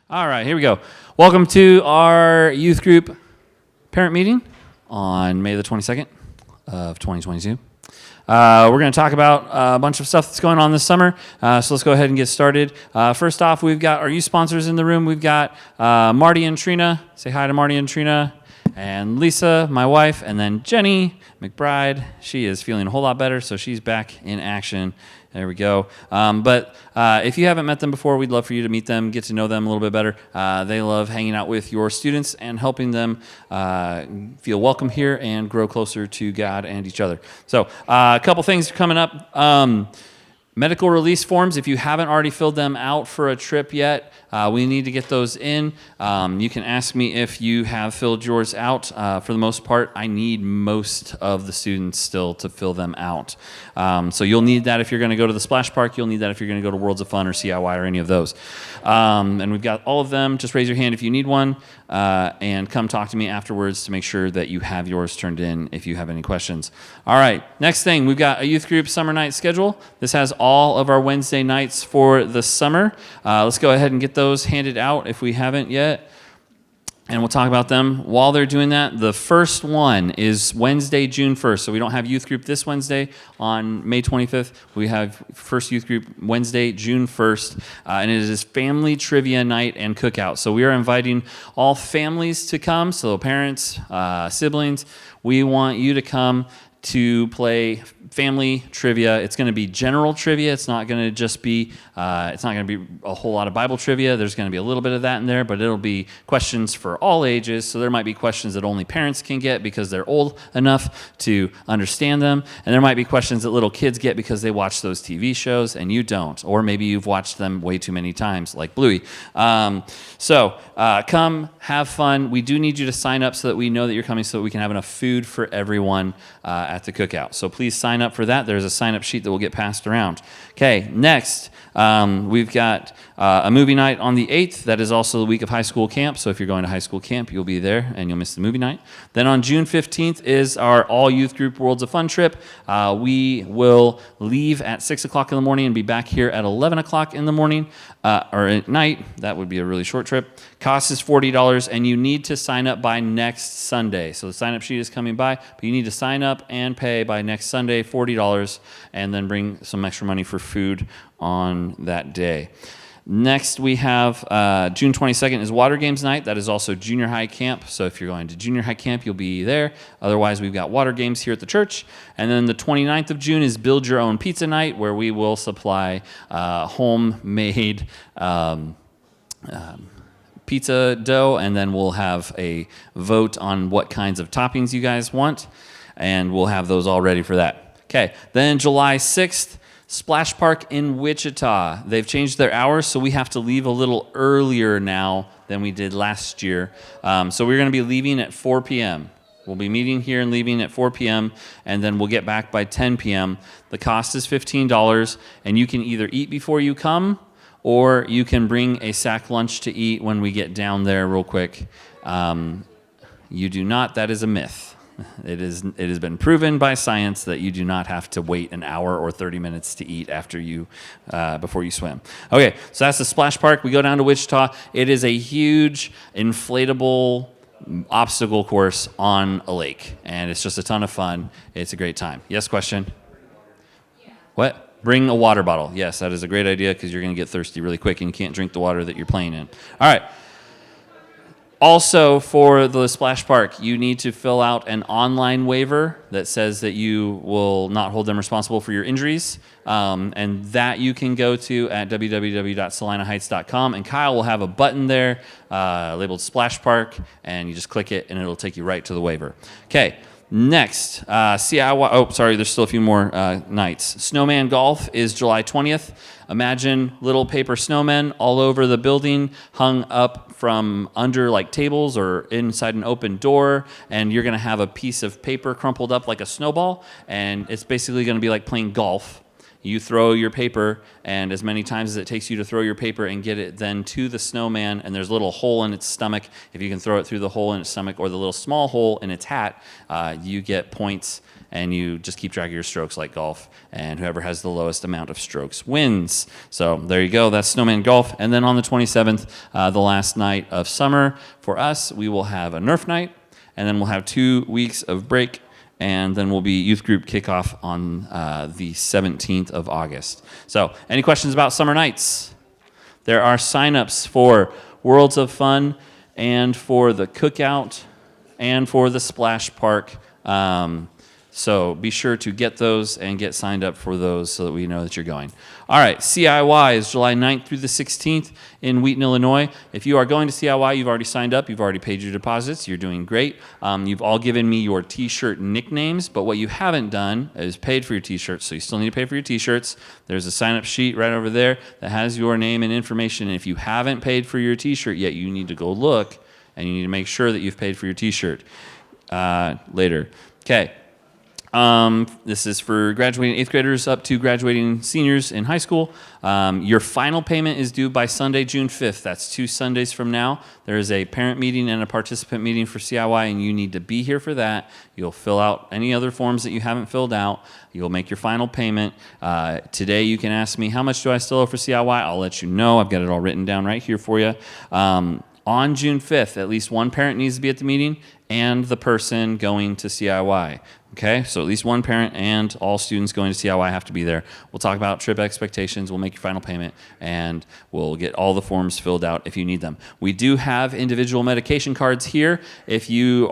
All right, here we go. Welcome to our youth group parent meeting on May the 22nd of 2022. We're going to talk about a bunch of stuff that's going on this summer, so let's go ahead and get started. First off, we've got our youth sponsors in the room. We've got Marty and Trina. Say hi to Marty and Trina. And Lisa, my wife, and then Jenny McBride. She is feeling a whole lot better, so she's back in action. There we go. But if you haven't met them before, we'd love for you to meet them, get to know them a little bit better. They love hanging out with your students and helping them feel welcome here and grow closer to God and each other. So a couple things coming up. Medical release forms, if you haven't already filled them out for a trip yet, we need to get those in. You can ask me if you have filled yours out. For the most part, I need most of the students still to fill them out. So you'll need that if you're going to go to the Splash Park. You'll need that if you're going to go to Worlds of Fun or CIY or any of those. And we've got all of them. Just raise your hand if you need one, and come talk to me afterwards to make sure that you have yours turned in if you have any questions. All right, next thing, we've got a youth group summer night schedule. This has all of our Wednesday nights for the summer. Let's go ahead and get those handed out if we haven't yet, and we'll talk about them while they're doing that. The first one is Wednesday, June 1st. So we don't have youth group this Wednesday on May 25th. We have first youth group Wednesday, June 1st, and it is family trivia night and cookout. So we are inviting all families to come, so parents, siblings. We want you to come to play family trivia. It's going to be general trivia. It's not going to just be, it's not going to be a whole lot of Bible trivia. There's going to be a little bit of that in there, but it'll be questions for all ages. So there might be questions that only parents can get because they're old enough to understand them. And there might be questions that little kids get because they watch those TV shows and you don't. Or maybe you've watched them way too many times, like Bluey. So come, have fun. We do need you to sign up so that we know that you're coming so that we can have enough food for everyone at the cookout. So please sign up for that. There's a sign-up sheet that will get passed around. Okay, next, we've got a movie night on the 8th. That is also the week of high school camp. So if you're going to high school camp, you'll be there and you'll miss the movie night. Then on June 15th is our all-youth group Worlds of Fun trip. We will leave at 6 o'clock in the morning and be back here at 11 o'clock in the morning, or at night. That would be a really short trip. Cost is $40, and you need to sign up by next Sunday. So the sign-up sheet is coming by, but you need to sign up and pay by next Sunday, $40, and then bring some extra money for food on that day. Next, we have June 22nd is Water Games Night. That is also junior high camp. So if you're going to junior high camp, you'll be there. Otherwise, we've got water games here at the church. And then the 29th of June is Build Your Own Pizza Night, where we will supply homemade pizza dough, and then we'll have a vote on what kinds of toppings you guys want, and we'll have those all ready for that. Okay, then July 6th, Splash Park in Wichita. They've changed their hours, so we have to leave a little earlier now than we did last year. So we're going to be leaving at 4 p.m. We'll be meeting here and leaving at 4 p.m., and then we'll get back by 10 p.m. The cost is $15, and you can either eat before you come, or you can bring a sack lunch to eat when we get down there real quick. You do not. That is a myth. It has been proven by science that you do not have to wait an hour or 30 minutes to eat after you before you swim. Okay, so that's the Splash Park. We go down to Wichita. It is a huge inflatable obstacle course on a lake, and it's just a ton of fun. It's a great time. Yes, question? Yeah. What? Bring a water bottle. Yes, that is a great idea because you're going to get thirsty really quick and you can't drink the water that you're playing in. All right. Also, for the Splash Park, you need to fill out an online waiver that says that you will not hold them responsible for your injuries, and that you can go to at www.salinaheights.com, and Kyle will have a button there labeled Splash Park, and you just click it, and it'll take you right to the waiver. Okay. Next, CIY. Oh, sorry, there's still a few more nights. Snowman Golf is July 20th. Imagine little paper snowmen all over the building, hung up from under like tables or inside an open door, and you're going to have a piece of paper crumpled up like a snowball, and it's basically going to be like playing golf. you throw your paper, and as many times as it takes you to throw your paper and get it then to the snowman, and there's a little hole in its stomach, if you can throw it through the hole in its stomach or the little small hole in its hat, you get points, and you just keep track of your strokes like golf, and whoever has the lowest amount of strokes wins. So there you go, that's Snowman Golf. And then on the 27th, the last night of summer, for us, we will have a Nerf night, and then we'll have 2 weeks of break, and then we'll be youth group kickoff on the 17th of August. So any questions about summer nights? There are sign-ups for Worlds of Fun and for the cookout and for the splash park. So be sure to get those and get signed up for those so that we know that you're going. All right, CIY is July 9th through the 16th in Wheaton, Illinois. If you are going to CIY, you've already signed up, you've already paid your deposits, you're doing great. You've all given me your t-shirt nicknames, but what you haven't done is paid for your t-shirts, so you still need to pay for your t-shirts. There's a sign-up sheet right over there that has your name and information, and if you haven't paid for your t-shirt yet, you need to go look, and you need to make sure that you've paid for your t-shirt later. Okay. This is for graduating 8th graders up to graduating seniors in high school. Your final payment is due by Sunday, June 5th. That's 2 Sundays from now. There is a parent meeting and a participant meeting for CIY, and you need to be here for that. You'll fill out any other forms that you haven't filled out. You'll make your final payment. Today you can ask me, how much do I still owe for CIY? I'll let you know. I've got it all written down right here for you. On June 5th, at least one parent needs to be at the meeting and the person going to CIY. Okay, so at least one parent and all students going to CIY have to be there. We'll talk about trip expectations, we'll make your final payment, and we'll get all the forms filled out if you need them. We do have individual medication cards here. If you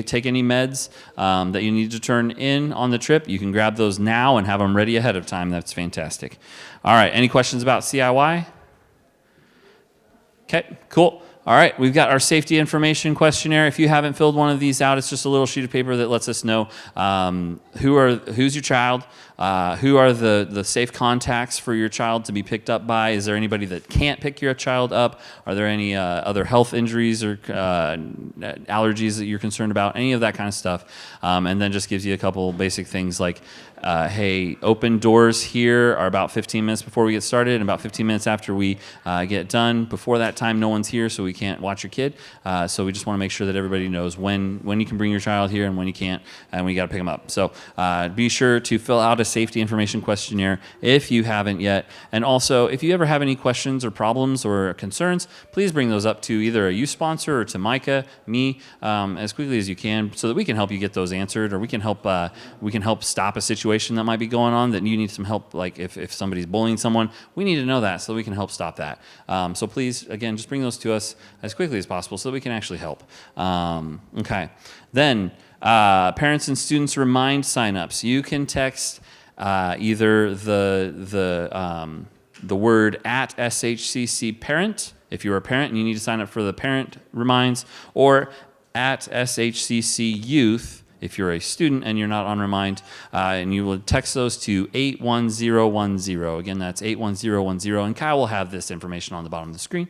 take any meds that you need to turn in on the trip, you can grab those now and have them ready ahead of time. That's fantastic. All right, any questions about CIY? Okay, cool. All right, we've got our safety information questionnaire. If you haven't filled one of these out, it's just a little sheet of paper that lets us know who's your child, who are the safe contacts for your child to be picked up by. Is there anybody that can't pick your child up? Are there any other health injuries or allergies that you're concerned about? Any of that kind of stuff. And then just gives you a couple basic things like, hey, open doors here are about 15 minutes before we get started and about 15 minutes after we get done. Before that time, no one's here, so we can't watch your kid. So we just want to make sure that everybody knows when you can bring your child here and when you can't, and when you got to pick them up. So be sure to fill out a safety information questionnaire if you haven't yet. And also, if you ever have any questions or problems or concerns, please bring those up to either a youth sponsor or to Micah, me, as quickly as you can, so that we can help you get those answered, or we can help stop a situation that might be going on that you need some help. Like if somebody's bullying someone, we need to know that so that we can help stop that. So please, again, just bring those to us as quickly as possible so that we can actually help. Okay. Then parents and students remind signups. You can text either the word at SHCC parent if you're a parent and you need to sign up for the parent reminds, or at SHCC youth if you're a student and you're not on Remind, and you will text those to 81010. Again, that's 81010, and Kyle will have this information on the bottom of the screen.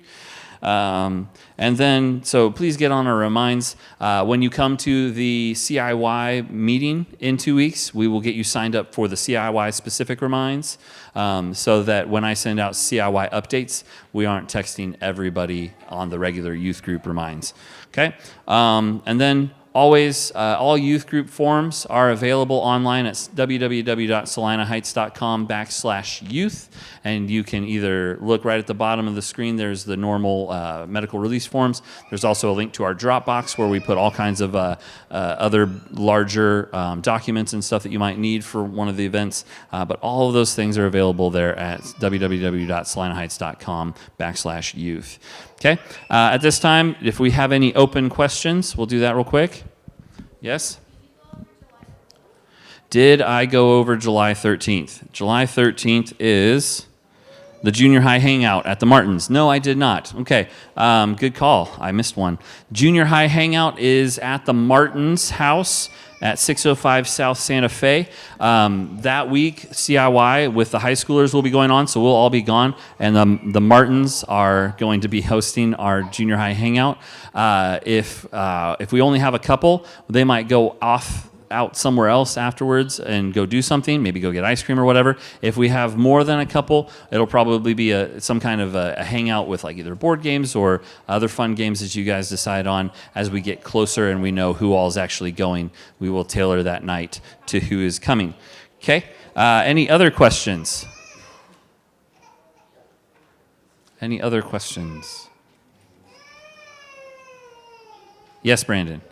And then, so please get on our reminds. When you come to the CIY meeting in 2 weeks, we will get you signed up for the CIY specific reminds, so that when I send out CIY updates, we aren't texting everybody on the regular youth group reminds. Okay? And then, always, all youth group forms are available online at www.salinaheights.com/youth, and you can either look right at the bottom of the screen. There's the normal medical release forms. There's also a link to our Dropbox where we put all kinds of other larger documents and stuff that you might need for one of the events. But all of those things are available there at www.salinaheights.com/youth. Okay, at this time, if we have any open questions, we'll do that real quick. Yes? Did I go over July 13th? July 13th is the junior high hangout at the Martins. No, I did not. Okay, good call. I missed one. Junior high hangout is at the Martins house at 605 South Santa Fe. That week, CIY with the high schoolers will be going on, so we'll all be gone, and the Martins are going to be hosting our junior high hangout. If we only have a couple, they might go off out somewhere else afterwards and go do something, maybe go get ice cream or whatever. If we have more than a couple, it'll probably be some kind of a hangout with like either board games or other fun games that you guys decide on. As we get closer and we know who all is actually going, we will tailor that night to who is coming. Okay? Any other questions? Any other questions? Yes, Brandon.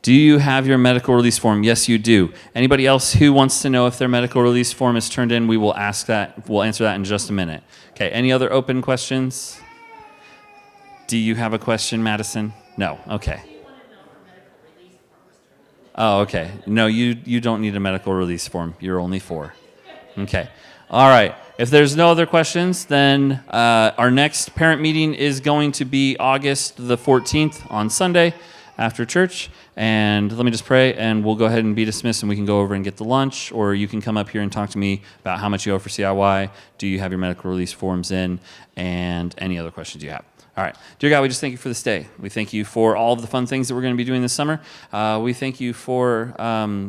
Do you have your medical release form? Yes, you do. Anybody else who wants to know if their medical release form is turned in, we will ask that. We'll answer that in just a minute. Okay, any other open questions? Do you have a question, Madison? No, okay. Oh, okay. No, you don't need a medical release form. You're only 4. Okay. All right. If there's no other questions, then our next parent meeting is going to be August the 14th on Sunday after church. And let me just pray, and we'll go ahead and be dismissed, and we can go over and get the lunch, or you can come up here and talk to me about how much you owe for CIY, do you have your medical release forms in, and any other questions you have. All right. Dear God, we just thank you for this day. We thank you for all of the fun things that we're going to be doing this summer. We thank you for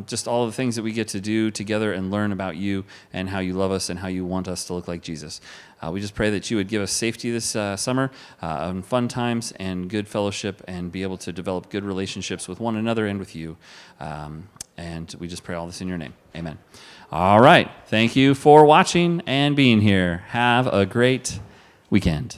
just all of the things that we get to do together and learn about you and how you love us and how you want us to look like Jesus. We just pray that you would give us safety this summer and fun times and good fellowship and be able to develop good relationships with one another and with you. And we just pray all this in your name. Amen. All right. Thank you for watching and being here. Have a great weekend.